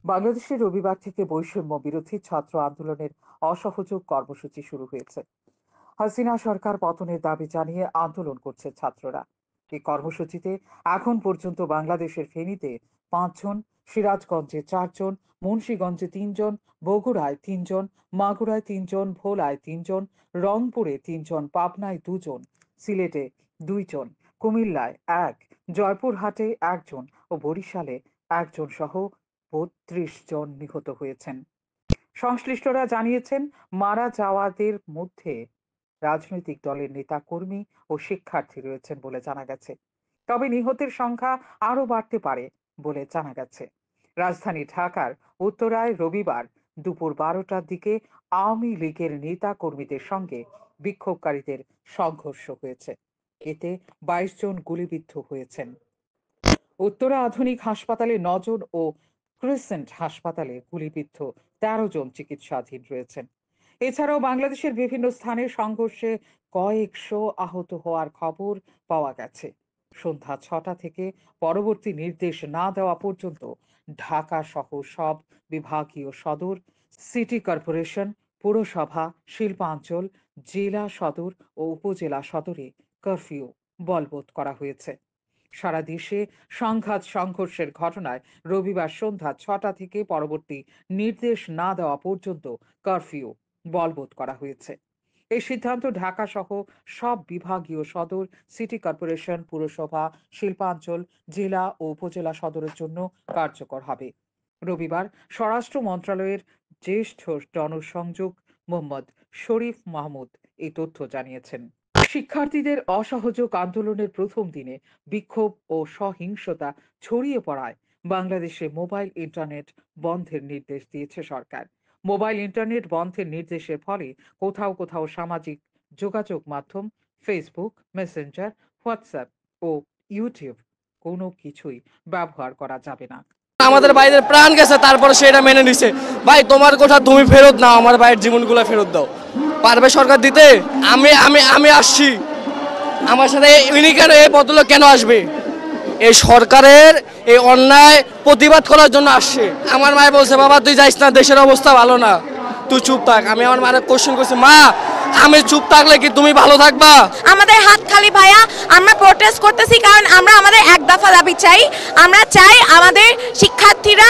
বাংলাদেশে রবিবার থেকে বৈষম্য বিরোধী ছাত্র আন্দোলনের অসহযোগ কর্মসূচি শুরু হয়েছে। হাসিনা সরকার পতনের দাবি জানিয়ে আন্দোলন করছে ছাত্ররা। এই কর্মসূচিতে এখন পর্যন্ত বাংলাদেশের ফেনীতে ৫ জন, সিরাজগঞ্জে ৪ জন, মুন্সিগঞ্জে ৩ জন, বগুড়ায় ৩ জন, মাগুরায় ৩ জন, ভোলায় ৩ জন, রংপুরে ৩ জন, পাবনায় ২ জন, সিলেটে ২ জন, কুমিল্লায় ১, জয়পুরহাটে ১ জন ও বরিশালে ১ জন সহ ৩২ জন নিহত হয়েছেন। সংশ্লিষ্টরা জানিয়েছেন, মারা যাওয়াদের মধ্যে রাজনৈতিক দলের নেতা কর্মী ও শিক্ষার্থী রয়েছেন বলে জানা গেছে। তবে নিহতের সংখ্যা আরও বাড়তে পারে বলে জানা গেছে। রাজধানী ঢাকার উত্তরায় রবিবার দুপুর ১২টার দিকে আওয়ামী লীগের নেতা কর্মীদের সঙ্গে বিক্ষোভকারীদের সংঘর্ষ হয়েছে। এতে ২২ জন গুলিবিদ্ধ হয়েছেন। উত্তরা আধুনিক হাসপাতালে ৯ জন ও ক্রিসেন্ট হাসপাতালে গুলিবিদ্ধ ১৩ জন চিকিৎসাধীন রয়েছেন। এছাড়াও বাংলাদেশের বিভিন্ন স্থানে সংঘর্ষে কয়েকশো আহত হওয়ার খবর পাওয়া গেছে। সন্ধ্যা ৬টা থেকে পরবর্তী নির্দেশ না দেওয়া পর্যন্ত ঢাকা সহ সব বিভাগীয় সদর, সিটি কর্পোরেশন, পুরসভা, শিল্পাঞ্চল, জেলা সদর ও উপজেলা সদরে কারফিউ বলবৎ করা হয়েছে। সারা দেশে সংঘাত সংঘর্ষের ঘটনায় রবিবার সন্ধ্যা ৬টা থেকে পরবর্তী নির্দেশ না দেওয়া পর্যন্ত কারফিউ বলবৎ করা হয়েছে। এই সিদ্ধান্ত ঢাকা সহ সব বিভাগীয় সদর, সিটি কর্পোরেশন, পুরসভা, শিল্পাঞ্চল, জেলা ও উপজেলা সদরের জন্য কার্যকর হবে। রবিবার স্বরাষ্ট্র মন্ত্রণালয়ের জ্যেষ্ঠ জনসংযোগ মোহাম্মদ শরীফ মাহমুদ এই তথ্য জানিয়েছেন। শিক্ষার্থীদের অসহযোগ আন্দোলনের প্রথম দিনে বিক্ষোভ ও সহিংসতা ছড়িয়ে পড়ায় বাংলাদেশে মোবাইল ইন্টারনেট বন্ধের নির্দেশ দিয়েছে সরকার। মোবাইল ইন্টারনেট বন্ধের নির্দেশের ফলে কোথাও কোথাও সামাজিক যোগাযোগ মাধ্যম ফেসবুক, মেসেঞ্জার, হোয়াটসঅ্যাপ ও ইউটিউব কোনো কিছুই ব্যবহার করা যাবে না। আমাদের ভাইদের প্রাণ গেছে, তারপরে সেটা মেনে নিছে। ভাই তোমার কথা তুমি ফেরত নাও, আমার ভাইয়ের জীবনগুলো ফেরত দাও। পারবে সরকার দিতে? আমি আমি আমি আসছি। আমার সাথে ইনি কেন, এই বদলে কেন আসবে? এই সরকারের এই অন্যায় প্রতিবাদ করার জন্য আসছে। আমার মায়ে বলছে, বাবা তুই যাইস না, দেশের অবস্থা ভালো না, তুই চুপ থাক। আমি আমার মায়ের কোশ্চেন করছি, মা আমি চুপ থাকলে কি তুমি ভালো থাকবা? আমাদের হাত খালি ভাইয়া, আমরা প্রোটেস্ট করতেছি কারণ আমরা আমাদের এক দফা দাবি চাই। আমরা চাই আমাদের শিক্ষার্থীরা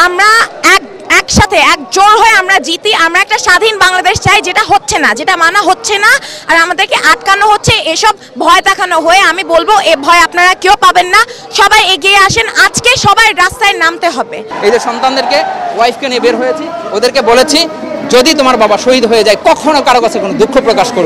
আমরা একসাথে একজোট হয়ে আমরা জিতি। আমরা একটা স্বাধীন বাংলাদেশ চাই, যেটা হচ্ছে না, যেটা মানা হচ্ছে না, আর আমাদেরকে আটকানো হচ্ছে এসব ভয় দেখানো হয়ে। আমি বলবো এ ভয় আপনারা কেউ পাবেন না, সবাই এগিয়ে আসেন। আজকে সবাই রাস্তায় নামতে হবে। এই যে সন্তানদেরকে, ওয়াইফকে নিয়ে বের হয়েছি, ওদেরকে বলেছি যদি তোমার বাবা শহীদ হয়ে যায় কখনো কারো কাছে কোনো দুঃখ প্রকাশ করবে না।